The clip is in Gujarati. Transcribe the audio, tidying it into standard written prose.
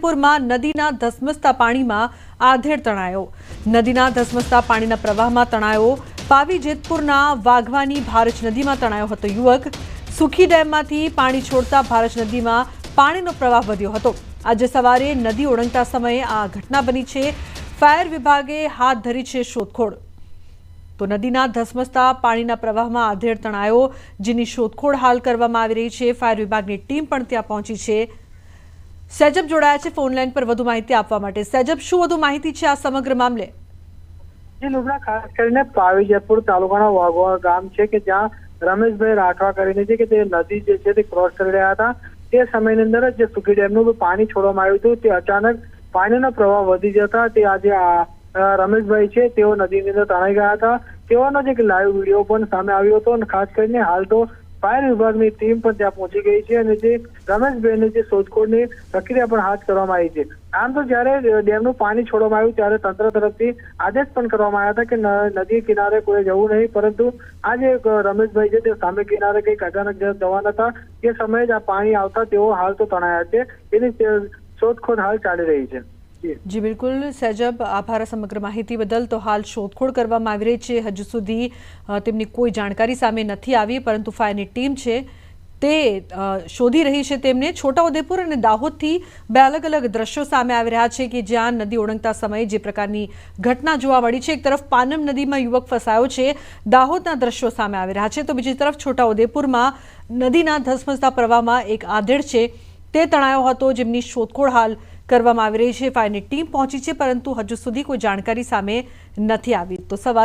જેતપુરમાં નદીના ધસમસતા પાણીમાં આધેડ તણાયો। નદીના ધસમસતા પાણીના પ્રવાહમાં તણાયો। પાવી જેતપુરના વાઘવાની ભારજ નદીમાં તણાયો હતો યુવક। સુખી ડેમમાંથી પાણી છોડતા ભારજ નદીમાં પાણીનો પ્રવાહ વધ્યો હતો। આજે સવારે નદી ઓળંગતા સમયે આ ઘટના બની છે। ફાયર વિભાગે હાથ ધરી છે શોધખોળ। તો નદીના ધસમસતા પાણીના પ્રવાહમાં આધેડ તણાયો, જેની શોધખોળ હાલ કરવામાં આવી રહી છે। ફાયર વિભાગની ટીમ પણ ત્યાં પહોંચી છે। સૈજબ જોડાયા છે ફોન લાઈન પર વધુ માહિતી આપવા માટે। સૈજબ, શું વધુ માહિતી છે આ સમગ્ર મામલે? જે લુગડા ખાસ કરીને પાવી જેતપુર તાલુકાના વાઘવા ગામ છે કે જ્યાં રમેશભાઈ રાઠવા કરીને છે કે તે નદી જે છે તે ક્રોસ કરી રહ્યા હતા। તે સમયની અંદર જે સુખી ડેમનું પાણી છોડવામાં આવ્યું હતું, તે અચાનક પાણીનો પ્રવાહ વધી જતા તે આજે રમેશભાઈ છે તેઓ નદીની અંદર તણાઈ ગયા હતા। તેઓનો જે લાઈવ વિડીયો પણ સામે આવ્યો હતો અને ખાસ કરીને હાલ તો ફાયર વિભાગની ટીમ પણ ત્યાં પહોંચી ગઈ છે અને જે રમેશભાઈની જે શોધખોળની પ્રક્રિયા પણ હાથ કરવામાં આવી છે। આમ તો જ્યારે ડેમનું પાણી છોડવામાં આવ્યું ત્યારે તંત્ર તરફથી આદેશ પણ કરવામાં આવ્યા હતા કે નદી કિનારે કોઈ જવું નહીં, પરંતુ આ જે રમેશભાઈ છે તે સામે કિનારે કંઈક અચાનક જવાના હતા તે સમયે જ આ પાણી આવતા તેઓ હાલ તો તણાયા છે। એની શોધખોળ હાલ ચાલી રહી છે। જી બિલકુલ સૈજબ, આભાર સમગ્ર માહિતી બદલ। તો હાલ શોધખોળ કરવામાં આવી રહી છે। હજુ સુધી તેમની કોઈ જાણકારી સામે નથી આવી, પરંતુ ફાયરની ટીમ છે તે શોધી રહી છે તેમને। છોટાઉદેપુર અને દાહોદથી બે અલગ અલગ દ્રશ્યો સામે આવી રહ્યા છે કે જ્યાં નદી ઓળંગતા સમયે જે પ્રકારની ઘટના જોવા મળી છે। એક તરફ પાનમ નદીમાં યુવક ફસાયો છે, દાહોદના દ્રશ્યો સામે આવી રહ્યા છે, તો બીજી તરફ છોટાઉદેપુરમાં નદીના ધસમસતા પ્રવાહમાં એક આધેડ છે તે તણાયો હતો, જેમની શોધખોળ હાલ કરવામાં આવી રહી છે। ફાયરની ટીમ પહોંચી છે, પરંતુ હજુ સુધી કોઈ જાણકારી સામે નથી આવી। તો સવારે